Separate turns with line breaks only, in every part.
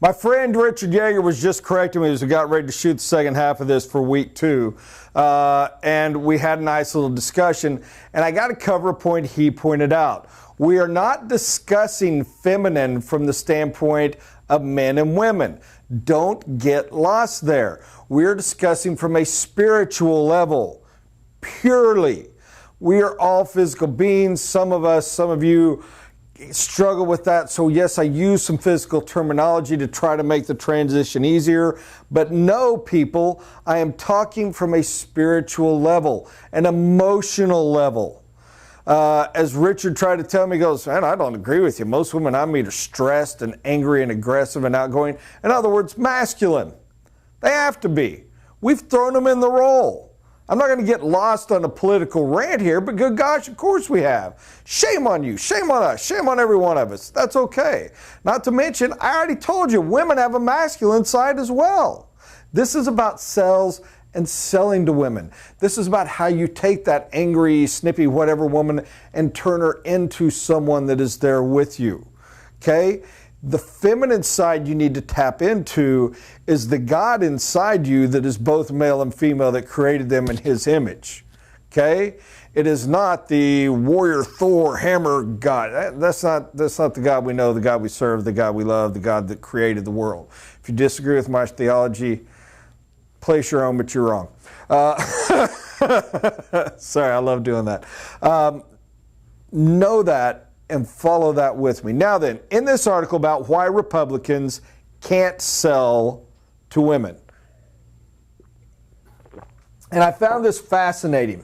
My friend Richard Yeager was just correcting me as we got ready to shoot the second half of this for week 2. And we had a nice little discussion. And I got to cover a point he pointed out. We are not discussing feminine from the standpoint of men and women. Don't get lost there. We're discussing from a spiritual level, purely. We are all physical beings. Some of us, some of you struggle with that. So yes, I use some physical terminology to try to make the transition easier. But no, people, I am talking from a spiritual level, an emotional level. As Richard tried to tell me, he goes, man, I don't agree with you. Most women I meet are stressed and angry and aggressive and outgoing. In other words, masculine. They have to be. We've thrown them in the role. I'm not going to get lost on a political rant here, but good gosh, of course we have. Shame on you, shame on us, shame on every one of us. That's okay. Not to mention, I already told you, women have a masculine side as well. This is about sales and selling to women. This is about how you take that angry, snippy, whatever woman and turn her into someone that is there with you. Okay? The feminine side you need to tap into is the God inside you that is both male and female that created them in His image. Okay? It is not the warrior Thor hammer God. That's not the God we know, the God we serve, the God we love, the God that created the world. If you disagree with my theology, place your own, but you're wrong. Sorry, I love doing that. Know that and follow that with me. Now then, in this article about why Republicans can't sell to women. And I found this fascinating.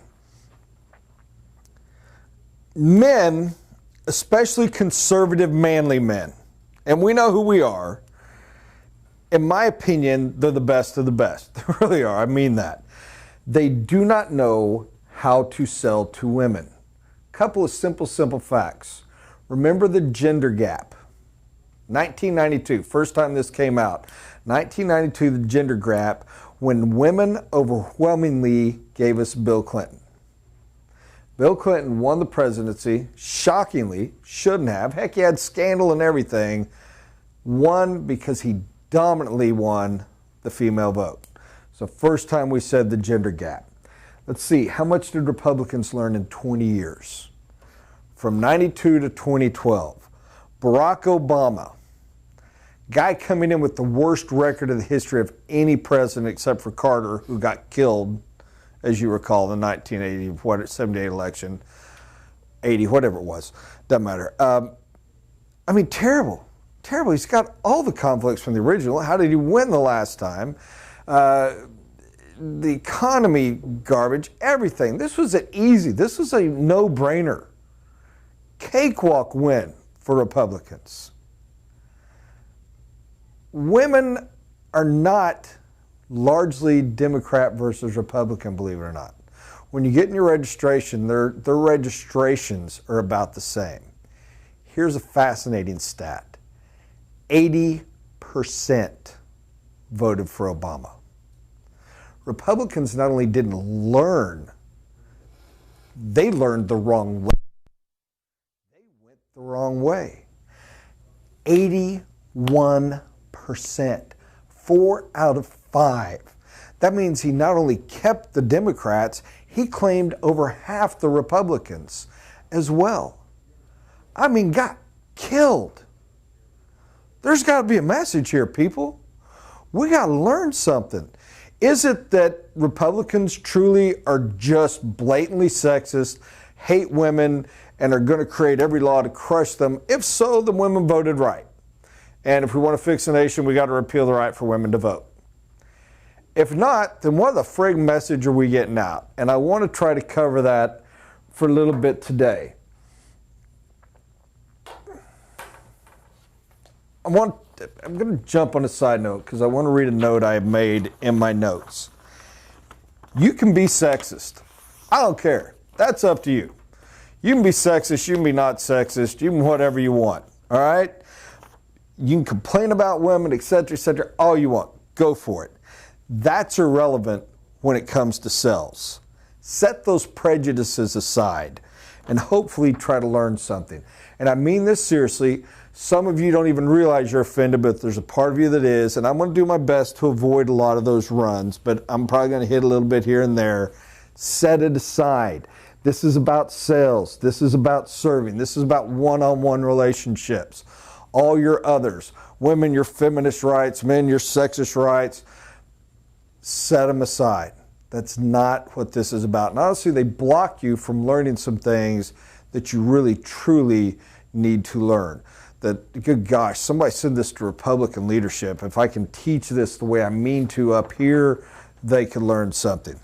Men, especially conservative manly men, and we know who we are, in my opinion, they're the best of the best. They really are. I mean that. They do not know how to sell to women. Couple of simple facts. Remember the gender gap. 1992, first time this came out. 1992, the gender gap, when women overwhelmingly gave us Bill Clinton. Bill Clinton won the presidency, shockingly, shouldn't have. Heck, he had scandal and everything. Won because he dominantly won the female vote. So first time we said the gender gap. Let's see, how much did Republicans learn in 20 years? From 92 to 2012. Barack Obama, guy coming in with the worst record in the history of any president except for Carter, who got killed, as you recall, in the 1978 election, 80, whatever it was, doesn't matter. I mean, terrible. He's got all the conflicts from the original. How did he win the last time? The economy, garbage, everything. This was easy. This was a no-brainer. Cakewalk win for Republicans. Women are not largely Democrat versus Republican, believe it or not. When you get in your registration, their registrations are about the same. Here's a fascinating stat. 80% voted for Obama. Republicans not only didn't learn, they learned the wrong way. They went the wrong way. 81%. 4 out of 5. That means he not only kept the Democrats, he claimed over half the Republicans as well. I mean, got killed. There's got to be a message here, people. We got to learn something. Is it that Republicans truly are just blatantly sexist, hate women, and are going to create every law to crush them? If so, the women voted right. And if we want to fix the nation, we got to repeal the right for women to vote. If not, then what the frig message are we getting out? And I want to try to cover that for a little bit today. I'm going to jump on a side note because I want to read a note I have made in my notes. You can be sexist. I don't care. That's up to you. You can be sexist, you can be not sexist, you can whatever you want. All right? You can complain about women, etc., all you want. Go for it. That's irrelevant when it comes to sales. Set those prejudices aside and hopefully try to learn something. And I mean this seriously. Some of you don't even realize you're offended, but there's a part of you that is, and I'm going to do my best to avoid a lot of those runs, but I'm probably going to hit a little bit here and there. Set it aside. This is about sales. This is about serving. This is about one-on-one relationships. All your others, women, your feminist rights, men, your sexist rights, set them aside. That's not what this is about. And honestly, they block you from learning some things that you really, truly need to learn. That, good gosh, somebody said this to Republican leadership. If I can teach this the way I mean to up here, they could learn something.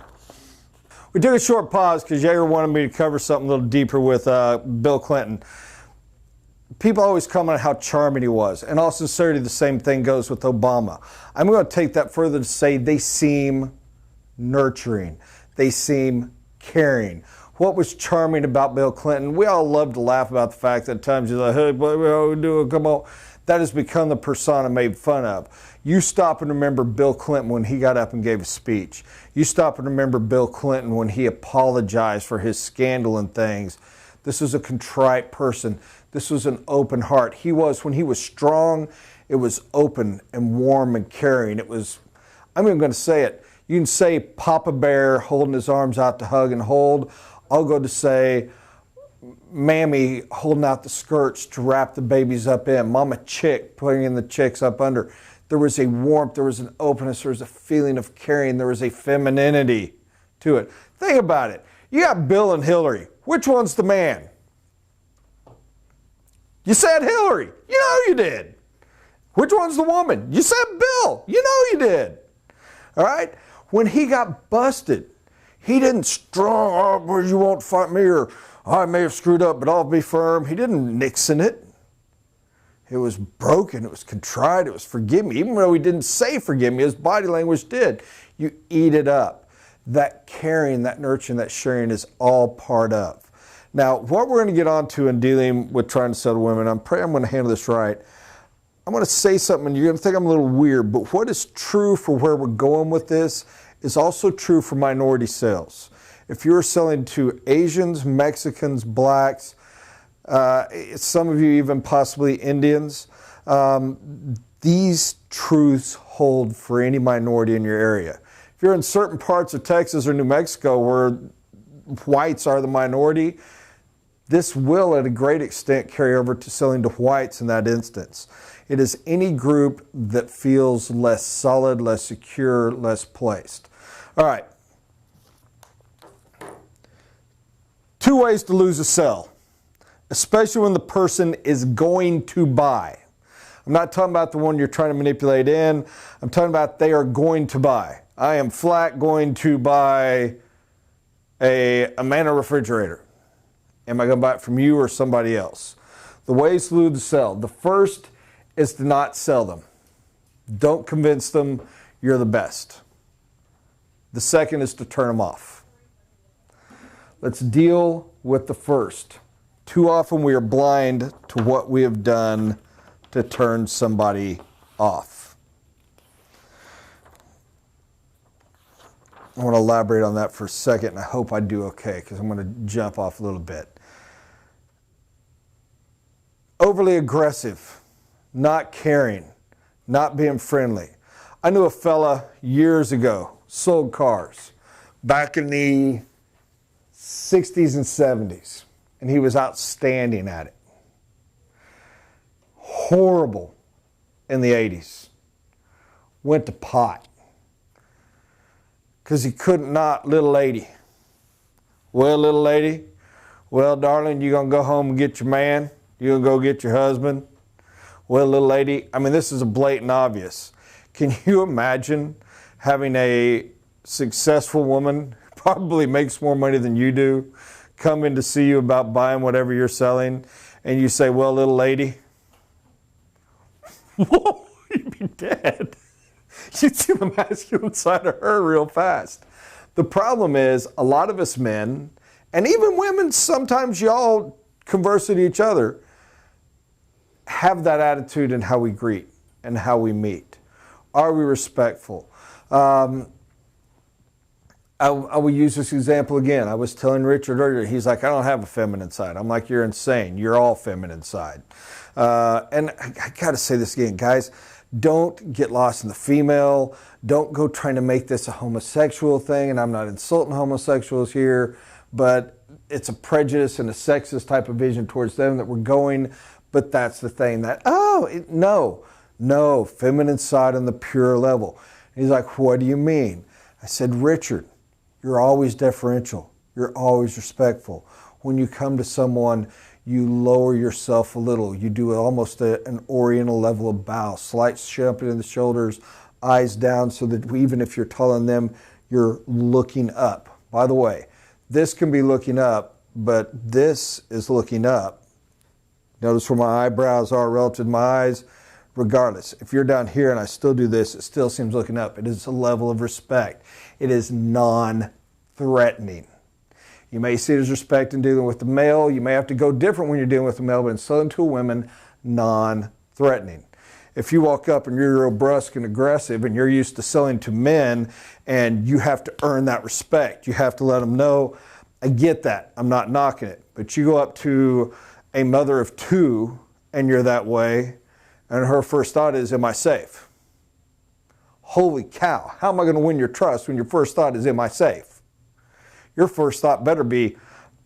We took a short pause because Jaeger wanted me to cover something a little deeper with Bill Clinton. People always comment on how charming he was. In all sincerity, the same thing goes with Obama. I'm going to take that further to say they seem nurturing. They seem caring. What was charming about Bill Clinton? We all love to laugh about the fact that at times he's like, hey, what are we doing? Come on. That has become the persona made fun of. You stop and remember Bill Clinton when he got up and gave a speech. You stop and remember Bill Clinton when he apologized for his scandal and things. This was a contrite person. This was an open heart. When he was strong, it was open and warm and caring. It was, I'm even going to say it. You can say Papa Bear holding his arms out to hug and hold. I'll go to say Mammy holding out the skirts to wrap the babies up in. Mama Chick putting in the chicks up under. There was a warmth, there was an openness, there was a feeling of caring, there was a femininity to it. Think about it. You got Bill and Hillary. Which one's the man? You said Hillary. You know you did. Which one's the woman? You said Bill. You know you did. All right? When he got busted, he didn't strong, oh, you won't fight me, or I may have screwed up, but I'll be firm. He didn't Nixon it. It was broken. It was contrite. It was forgive me. Even though he didn't say forgive me, his body language did. You eat it up. That caring, that nurturing, that sharing is all part of. Now, what we're going to get onto in dealing with trying to settle women, I'm praying I'm going to handle this right. I'm going to say something, and you're going to think I'm a little weird, but what is true for where we're going with this is also true for minority sales. If you're selling to Asians, Mexicans, blacks, some of you even possibly Indians, these truths hold for any minority in your area. If you're in certain parts of Texas or New Mexico where whites are the minority, this will at a great extent carry over to selling to whites in that instance. It is any group that feels less solid, less secure, less placed. All right. 2 ways to lose a sale, especially when the person is going to buy. I'm not talking about the one you're trying to manipulate in. I'm talking about they are going to buy. I am flat going to buy a Manna refrigerator. Am I going to buy it from you or somebody else? The ways to lose the sale. The first is to not sell them. Don't convince them you're the best. The second is to turn them off. Let's deal with the first. Too often we are blind to what we have done to turn somebody off. I want to elaborate on that for a second, and I hope I do okay, because I'm going to jump off a little bit. Overly aggressive, not caring, not being friendly. I knew a fella years ago, sold cars, back in the 60s and 70s, and he was outstanding at it. Horrible in the 80s. Went to pot. Because he couldn't not, little lady. Well, little lady, well, darling, you going to go home and get your man? You going to go get your husband? Well, little lady, I mean, this is a blatant obvious. Can you imagine having a successful woman, probably makes more money than you do, come in to see you about buying whatever you're selling, and you say, well, little lady, whoa, you'd be dead. You'd see the masculine side of her real fast. The problem is, a lot of us men, and even women, sometimes y'all converse with each other, have that attitude in how we greet and how we meet. Are we respectful? I will use this example again. I was telling Richard earlier, he's like, I don't have a feminine side. I'm like, you're insane. You're all feminine side. And I got to say this again, guys. Don't get lost in the female. Don't go trying to make this a homosexual thing. And I'm not insulting homosexuals here, but it's a prejudice and a sexist type of vision towards them that we're going. But that's the thing that, no, feminine side on the pure level. And he's like, what do you mean? I said, Richard, you're always deferential. You're always respectful. When you come to someone, you lower yourself a little. You do almost an oriental level of bow, slight shumping in the shoulders, eyes down, so that even if you're taller than them, you're looking up. By the way, this can be looking up, but this is looking up. Notice where my eyebrows are relative to my eyes. Regardless, if you're down here and I still do this, it still seems looking up. It is a level of respect. It is non-threatening. You may see it as respect in dealing with the male. You may have to go different when you're dealing with the male, but in selling to a woman, non-threatening. If you walk up and you're real brusque and aggressive and you're used to selling to men and you have to earn that respect, you have to let them know, I get that, I'm not knocking it. But you go up to a mother of two and you're that way, and her first thought is, am I safe? Holy cow, how am I going to win your trust when your first thought is, am I safe? Your first thought better be,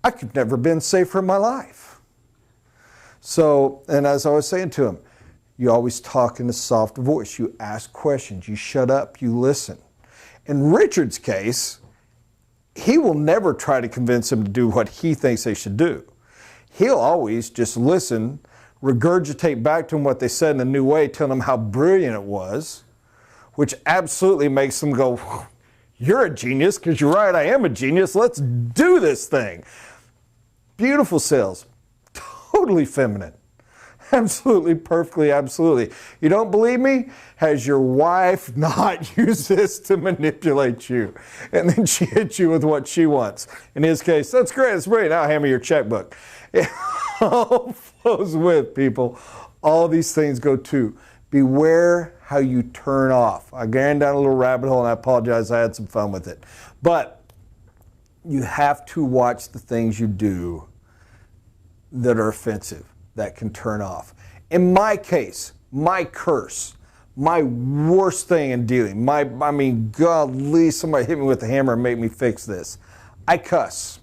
I could never been safer in my life. So, and as I was saying to him, you always talk in a soft voice. You ask questions. You shut up. You listen. In Richard's case, he will never try to convince him to do what he thinks they should do. He'll always just listen, regurgitate back to him what they said in a new way, telling him how brilliant it was, which absolutely makes them go, you're a genius, because you're right, I am a genius. Let's do this thing. Beautiful sales. Totally feminine. Absolutely, perfectly, absolutely. You don't believe me? Has your wife not used this to manipulate you? And then she hits you with what she wants. In his case, that's great, that's brilliant. Now hand me your checkbook. It all flows with, people. All these things go too. Beware how you turn off. I ran down a little rabbit hole and I apologize, I had some fun with it. But you have to watch the things you do that are offensive, that can turn off. In my case, my curse, my worst thing in dealing, golly, somebody hit me with a hammer and make me fix this. I cuss.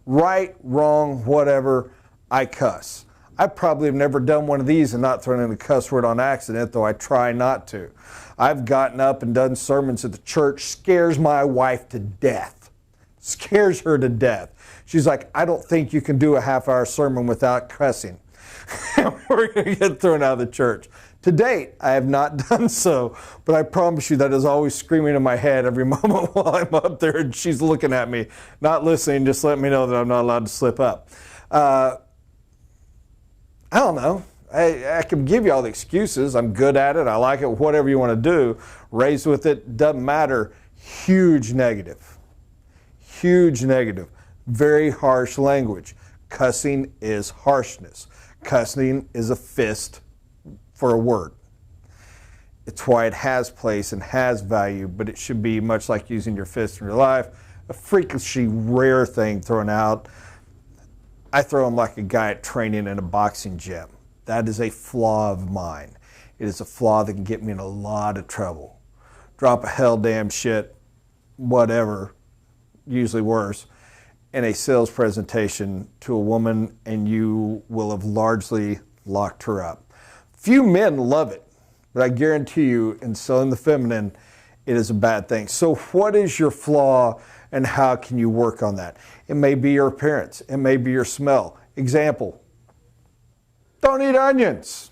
Right, wrong, whatever, I cuss. I probably have never done one of these and not thrown in a cuss word on accident, though I try not to. I've gotten up and done sermons at the church, scares my wife to death. Scares her to death. She's like, I don't think you can do a half-hour sermon without cussing. We're going to get thrown out of the church. To date, I have not done so, but I promise you that is always screaming in my head every moment while I'm up there and she's looking at me, not listening, just letting me know that I'm not allowed to slip up. I don't know. I can give you all the excuses. I'm good at it. I like it. Whatever you want to do. Raised with it. Doesn't matter. Huge negative. Huge negative. Very harsh language. Cussing is harshness. Cussing is a fist for a word. It's why it has place and has value, but it should be much like using your fist in your life. A freakishly rare thing thrown out. I throw them like a guy at training in a boxing gym. That is a flaw of mine. It is a flaw that can get me in a lot of trouble. Drop a hell damn shit, whatever, usually worse, in a sales presentation to a woman, and you will have largely locked her up. Few men love it, but I guarantee you in selling the feminine, it is a bad thing. So what is your flaw and how can you work on that? It may be your appearance. It may be your smell. Example, don't eat onions.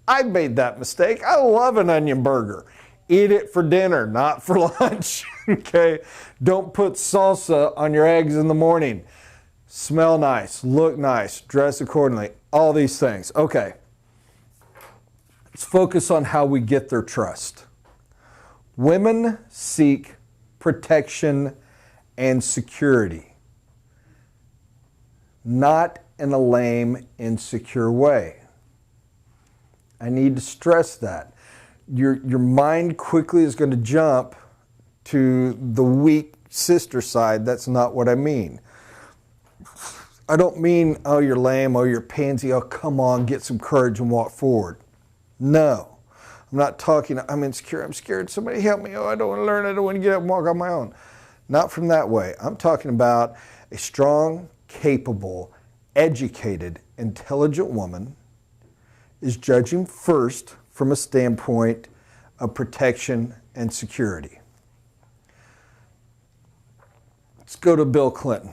I made that mistake. I love an onion burger. Eat it for dinner, not for lunch, okay? Don't put salsa on your eggs in the morning. Smell nice, look nice, dress accordingly, all these things. Okay, let's focus on how we get their trust. Women seek protection and security, not in a lame, insecure way. I need to stress that. Your mind quickly is going to jump to the weak sister side. That's not what I mean. I don't mean, oh, you're lame, oh, you're pansy, oh, come on, get some courage and walk forward. No. I'm not talking, I'm insecure, I'm scared, somebody help me, oh, I don't want to learn, I don't want to get up and walk on my own. Not from that way. I'm talking about a strong, capable, educated, intelligent woman is judging first from a standpoint of protection and security. Let's go to Bill Clinton,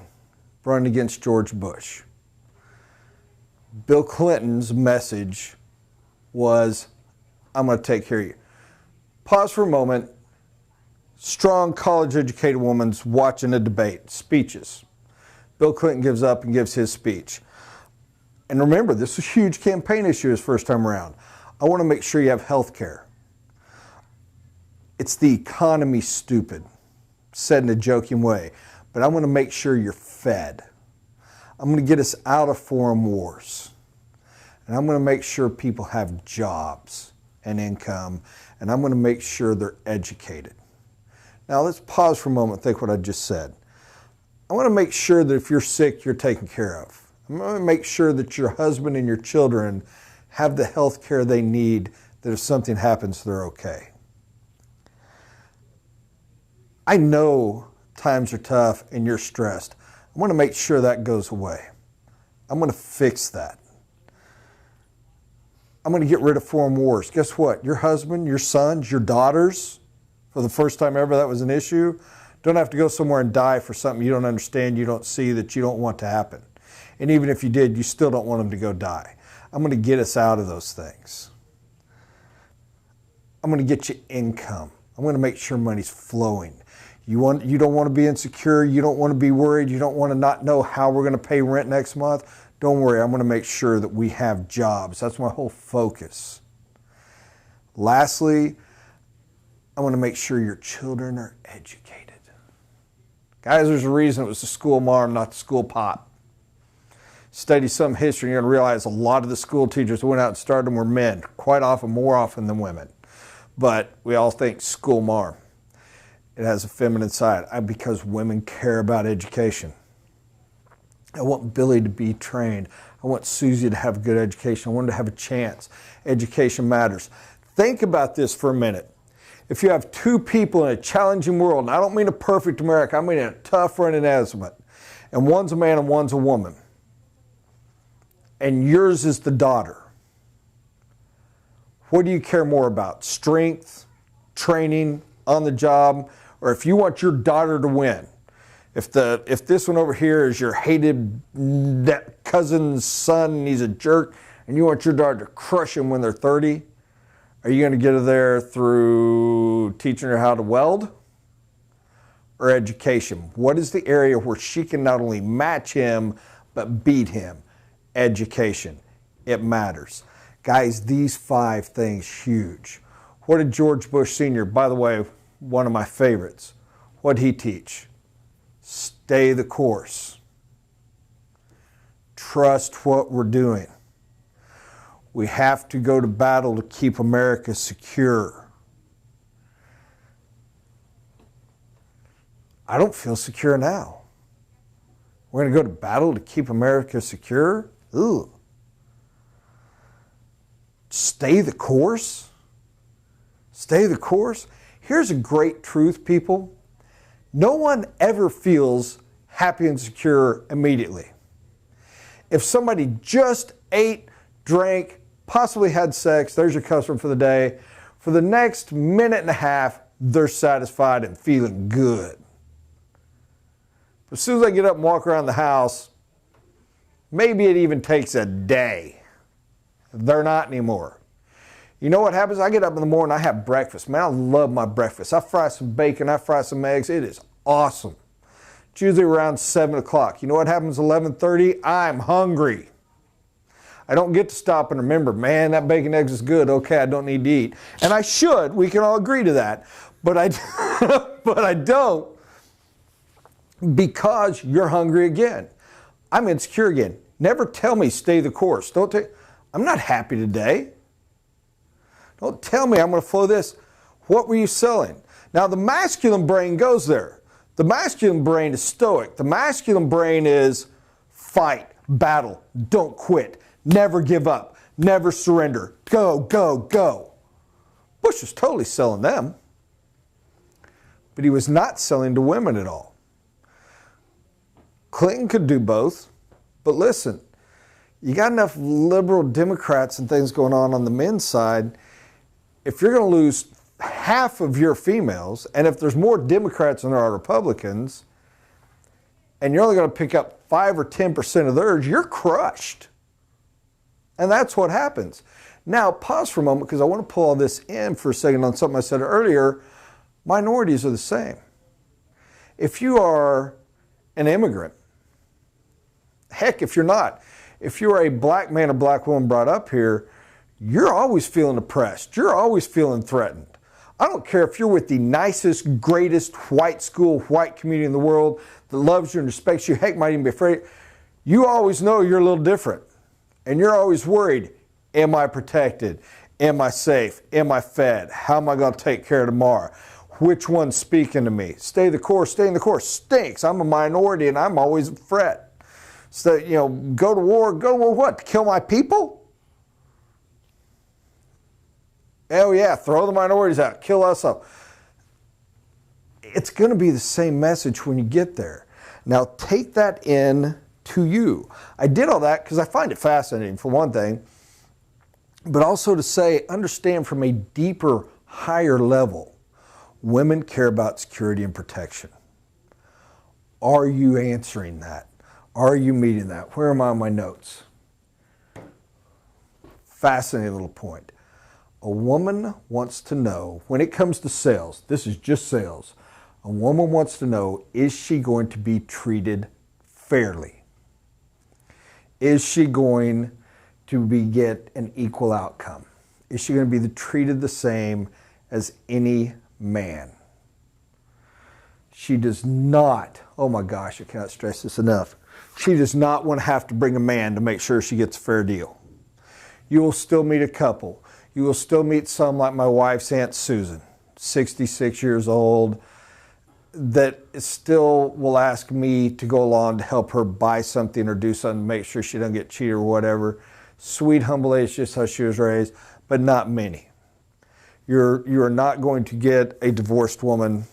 running against George Bush. Bill Clinton's message was, I'm going to take care of you. Pause for a moment. Strong college-educated woman's watching a debate, speeches. Bill Clinton gives up and gives his speech. And remember, this was a huge campaign issue his first time around. I want to make sure you have health care. It's the economy, stupid, said in a joking way. But I want to make sure you're fed. I'm going to get us out of foreign wars. And I'm going to make sure people have jobs and income. And I'm going to make sure they're educated. Now let's pause for a moment and think what I just said. I want to make sure that if you're sick, you're taken care of. I'm going to make sure that your husband and your children have the health care they need, that if something happens, they're okay. I know times are tough and you're stressed. I want to make sure that goes away. I'm going to fix that. I'm going to get rid of foreign wars. Guess what? Your husband, your sons, your daughters, for the first time ever that was an issue, don't have to go somewhere and die for something you don't understand, you don't see, that you don't want to happen. And even if you did, you still don't want them to go die. I'm going to get us out of those things. I'm going to get you income. I'm going to make sure money's flowing. You don't want to be insecure. You don't want to be worried. You don't want to not know how we're going to pay rent next month. Don't worry. I'm going to make sure that we have jobs. That's my whole focus. Lastly, I want to make sure your children are educated. Guys, there's a reason it was the school marm, not the school pop. Study some history, and you're going to realize a lot of the school teachers who went out and started them were men, quite often, more often than women. But we all think school marm. It has a feminine side because women care about education. I want Billy to be trained. I want Susie to have a good education. I want her to have a chance. Education matters. Think about this for a minute. If you have two people in a challenging world, and I don't mean a perfect America, I mean a tough running estimate, and one's a man and one's a woman, and yours is the daughter, what do you care more about? Strength, training, on the job, or if you want your daughter to win? If this one over here is your hated cousin's son and he's a jerk, and you want your daughter to crush him when they're 30, are you going to get her there through teaching her how to weld or education? What is the area where she can not only match him, but beat him? Education. It matters. Guys, these 5 things, huge. What did George Bush Sr., by the way, one of my favorites, what did he teach? Stay the course. Trust what we're doing. We have to go to battle to keep America secure. I don't feel secure now. We're going to go to battle to keep America secure? Ooh. Stay the course? Stay the course? Here's a great truth, people. No one ever feels happy and secure immediately. If somebody just ate, drank, possibly had sex, there's your customer for the day. For the next minute and a half, they're satisfied and feeling good. But as soon as they get up and walk around the house, maybe it even takes a day. They're not anymore. You know what happens? I get up in the morning, I have breakfast. Man, I love my breakfast. I fry some bacon, I fry some eggs. It is awesome. It's usually around 7 o'clock. You know what happens at 11:30? I'm hungry. I don't get to stop and remember, man, that bacon eggs is good. Okay, I don't need to eat. And I should. We can all agree to that. But I don't, because you're hungry again. I'm insecure again. Never tell me stay the course. I'm not happy today. Don't tell me I'm going to flow this. What were you selling? Now, the masculine brain goes there. The masculine brain is stoic. The masculine brain is fight, battle, don't quit, never give up, never surrender, go, go, go. Bush was totally selling them, but he was not selling to women at all. Clinton could do both, but listen, you got enough liberal Democrats and things going on the men's side. If you're going to lose half of your females, and if there's more Democrats than there are Republicans, and you're only going to pick up 5 or 10% of theirs, you're crushed. And that's what happens. Now, pause for a moment because I want to pull all this in for a second on something I said earlier. Minorities are the same. If you are an immigrant, heck, if you're not, if you're a black man or black woman brought up here, you're always feeling oppressed. You're always feeling threatened. I don't care if you're with the nicest, greatest white school, white community in the world that loves you and respects you, heck, might even be afraid. You always know you're a little different. And you're always worried, am I protected? Am I safe? Am I fed? How am I going to take care of tomorrow? Which one's speaking to me? Stay the course, stay in the course. Stinks. I'm a minority and I'm always a threat. So, go to war what? To kill my people? Oh yeah, throw the minorities out, kill us up. It's going to be the same message when you get there. Now take that in to you. I did all that because I find it fascinating for one thing, but also to say, understand from a deeper, higher level, women care about security and protection. Are you answering that? Are you meeting that? Where am I on my notes? Fascinating little point. A woman wants to know, when it comes to sales, this is just sales, a woman wants to know, is she going to be treated fairly? Is she going to get an equal outcome? Is she going to be treated the same as any man? She does not, oh my gosh, I cannot stress this enough. She does not want to have to bring a man to make sure she gets a fair deal. You will still meet a couple. You will still meet some like my wife's Aunt Susan, 66 years old, that still will ask me to go along to help her buy something or do something to make sure she doesn't get cheated or whatever. Sweet, humble age, just how she was raised, but not many. You are not going to get a divorced woman,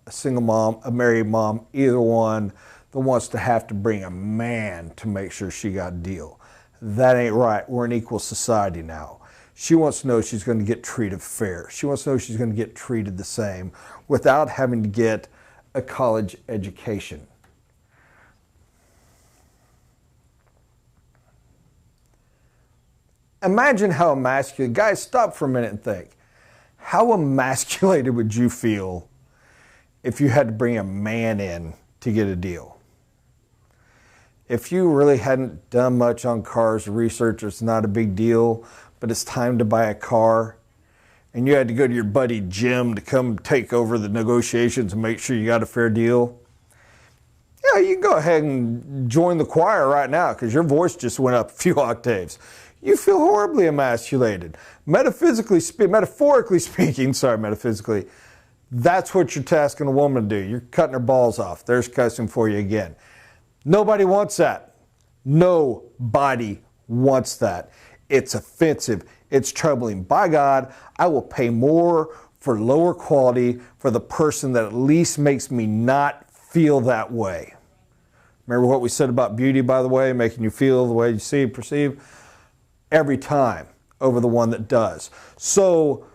a single mom, a married mom, either one that wants to have to bring a man to make sure she got a deal. That ain't right. We're an equal society now. She wants to know she's going to get treated fair. She wants to know she's going to get treated the same without having to get a college education. Imagine how emasculated, guys, stop for a minute and think. How emasculated would you feel if you had to bring a man in to get a deal? If you really hadn't done much on cars, research, it's not a big deal, but it's time to buy a car, and you had to go to your buddy Jim to come take over the negotiations and make sure you got a fair deal, yeah, you can go ahead and join the choir right now because your voice just went up a few octaves. You feel horribly emasculated. Metaphorically speaking, that's what you're tasking a woman to do. You're cutting her balls off. There's cussing for you again. Nobody wants that. Nobody wants that. It's offensive. It's troubling. By God, I will pay more for lower quality for the person that at least makes me not feel that way. Remember what we said about beauty, by the way, making you feel the way you see, perceive? Every time over the one that does. So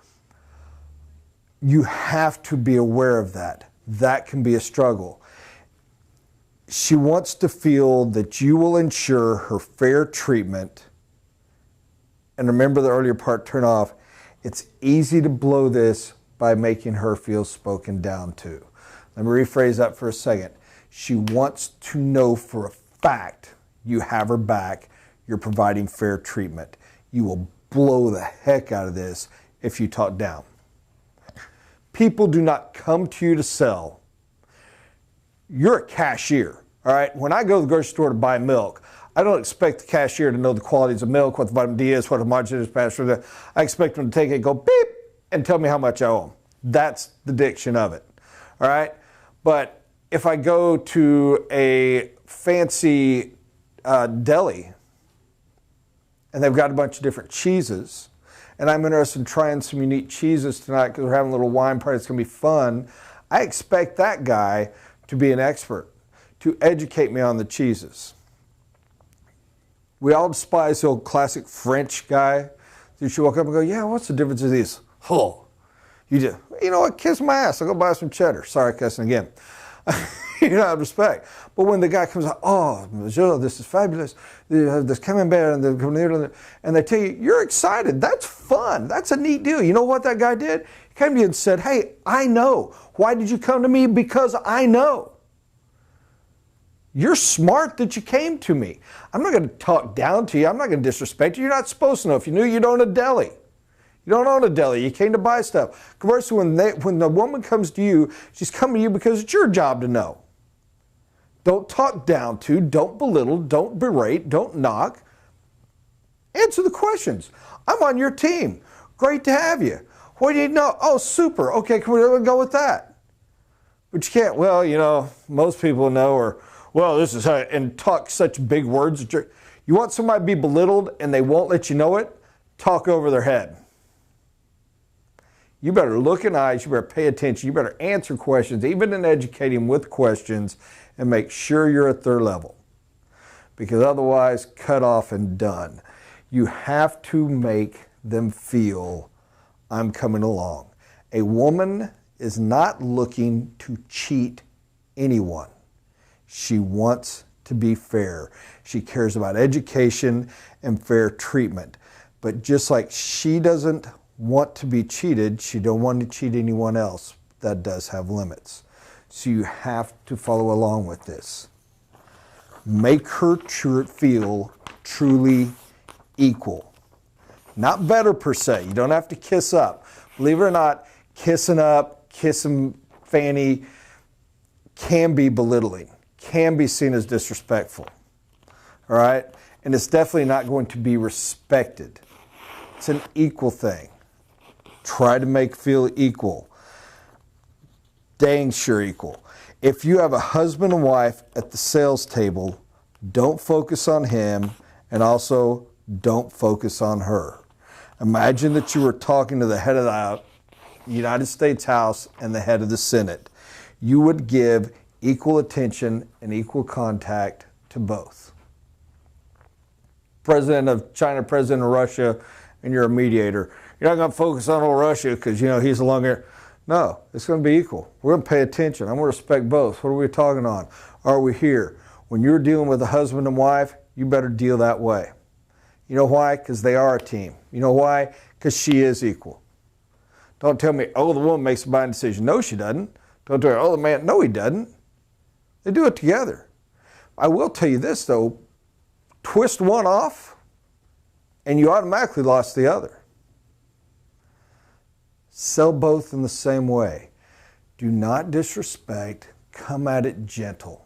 you have to be aware of that. That can be a struggle. She wants to feel that you will ensure her fair treatment. And remember the earlier part, turn off. It's easy to blow this by making her feel spoken down to. Let me rephrase that for a second. She wants to know for a fact you have her back, you're providing fair treatment. You will blow the heck out of this if you talk down. People do not come to you to sell. You're a cashier, all right? When I go to the grocery store to buy milk, I don't expect the cashier to know the qualities of milk, what the vitamin D is, what the homogeneous pasture is. I expect them to take it and go beep and tell me how much I owe them. That's the diction of it, all right? But if I go to a fancy deli, and they've got a bunch of different cheeses, and I'm interested in trying some unique cheeses tonight because we're having a little wine party. It's going to be fun. I expect that guy to be an expert, to educate me on the cheeses. We all despise the old classic French guy. You should walk up and go, yeah, what's the difference of these? Oh, you know what, kiss my ass. I'll go buy some cheddar. Sorry, cussing again. You know, I have respect. But when the guy comes out, oh, monsieur, this is fabulous. You have this camembert and they tell you, you're excited. That's fun. That's a neat deal. You know what that guy did? He came to you and said, hey, I know. Why did you come to me? Because I know. You're smart that you came to me. I'm not going to talk down to you. I'm not going to disrespect you. You're not supposed to know. If you knew, you'd own a deli. You don't own a deli. You came to buy stuff. Conversely, when the woman comes to you, she's coming to you because it's your job to know. Don't talk down to, don't belittle, don't berate, don't knock. Answer the questions. I'm on your team. Great to have you. What do you know? Oh, super. Okay, can we go with that? But you can't, well, you know, most people know, or, well, this is how, and talk such big words. You want somebody to be belittled and they won't let you know it? Talk over their head. You better look in eyes, you better pay attention, you better answer questions, even in educating with questions, and make sure you're at their level. Because otherwise, cut off and done. You have to make them feel, I'm coming along. A woman is not looking to cheat anyone. She wants to be fair. She cares about education and fair treatment. But just like she doesn't want to be cheated, she don't want to cheat anyone else. That does have limits. So you have to follow along with this. Make her feel truly equal. Not better per se. You don't have to kiss up. Believe it or not, kissing up, kissing fanny can be belittling, can be seen as disrespectful. All right? And it's definitely not going to be respected. It's an equal thing. Try to make feel equal. Dang sure equal. If you have a husband and wife at the sales table, don't focus on him, and also don't focus on her. Imagine that you were talking to the head of the United States House and the head of the Senate. You would give equal attention and equal contact to both. President of China, President of Russia, and you're a mediator. You're not going to focus on old Russia because, you know, he's along here. No, it's going to be equal. We're going to pay attention. I'm going to respect both. What are we talking on? Are we here? When you're dealing with a husband and wife, you better deal that way. You know why? Because they are a team. You know why? Because she is equal. Don't tell me, oh, the woman makes a buying decision. No, she doesn't. Don't tell her, oh, the man, no, he doesn't. They do it together. I will tell you this, though. Twist one off, and you automatically lost the other. Sell both in the same way. Do not disrespect. Come at it gentle.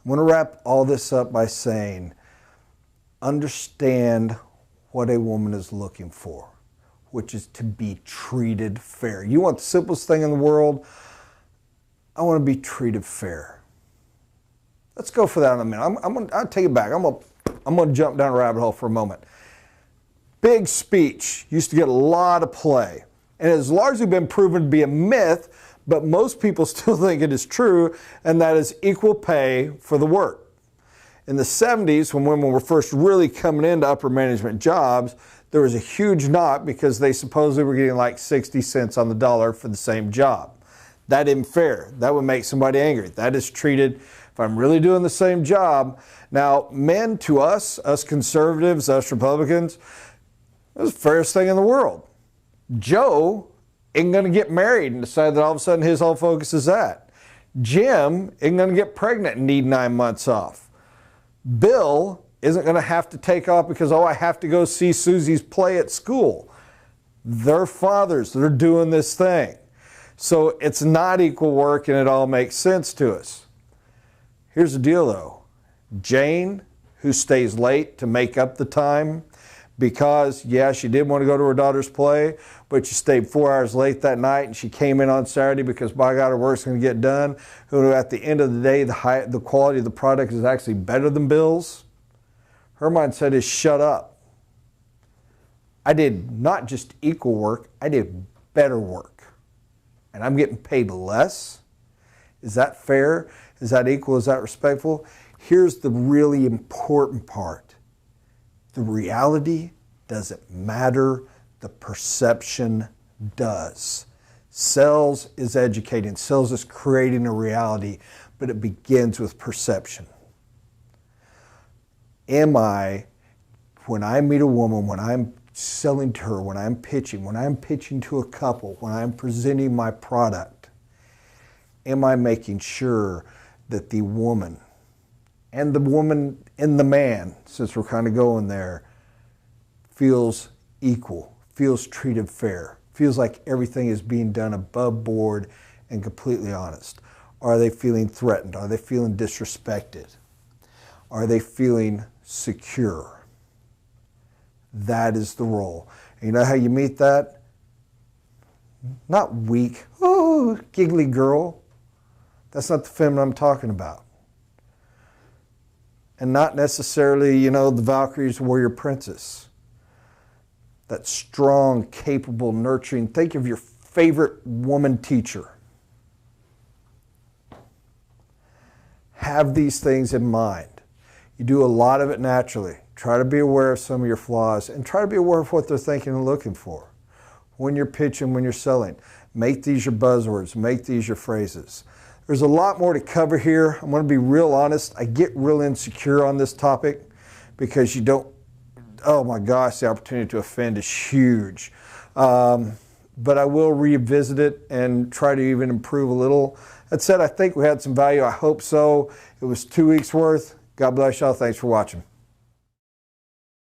I'm going to wrap all this up by saying, understand what a woman is looking for, which is to be treated fair. You want the simplest thing in the world? I want to be treated fair. Let's go for that in a minute. I'll take it back. I'm going to jump down a rabbit hole for a moment. Big speech used to get a lot of play. And it has largely been proven to be a myth, but most people still think it is true, and that is equal pay for the work. In the 70s, when women were first really coming into upper management jobs, there was a huge knock because they supposedly were getting like 60 cents on the dollar for the same job. That isn't fair. That would make somebody angry. That is treated, if I'm really doing the same job. Now, men, to us conservatives, us Republicans, it was the fairest thing in the world. Joe isn't going to get married and decide that all of a sudden his whole focus is that. Jim isn't going to get pregnant and need 9 months off. Bill isn't going to have to take off because, oh, I have to go see Susie's play at school. They're fathers. They're doing this thing. So it's not equal work, and it all makes sense to us. Here's the deal, though. Jane, who stays late to make up the time, because, yeah, she did want to go to her daughter's play, but she stayed 4 hours late that night, and she came in on Saturday because, by God, her work's going to get done. Who, at the end of the day, the quality of the product is actually better than Bill's. Her mindset is shut up. I did not just equal work, I did better work. And I'm getting paid less. Is that fair? Is that equal? Is that respectful? Here's the really important part. The reality doesn't matter. The perception does. Sales is educating. Sales is creating a reality, but it begins with perception. Am I, when I meet a woman, when I'm selling to her, when I'm pitching to a couple, when I'm presenting my product, am I making sure that the woman and the man, since we're kind of going there, feels equal, feels treated fair, feels like everything is being done above board and completely honest? Are they feeling threatened? Are they feeling disrespected? Are they feeling secure? That is the role. And you know how you meet that? Not weak, oh, giggly girl. That's not the feminine I'm talking about. And not necessarily, you know, the Valkyrie's warrior princess. That strong, capable, nurturing. Think of your favorite woman teacher. Have these things in mind. You do a lot of it naturally. Try to be aware of some of your flaws and try to be aware of what they're thinking and looking for. When you're pitching, when you're selling, make these your buzzwords, make these your phrases. There's a lot more to cover here. I'm going to be real honest. I get real insecure on this topic because you don't, oh my gosh, the opportunity to offend is huge. But I will revisit it and try to even improve a little. That said, I think we had some value. I hope so. It was 2 weeks worth. God bless y'all. Thanks for watching.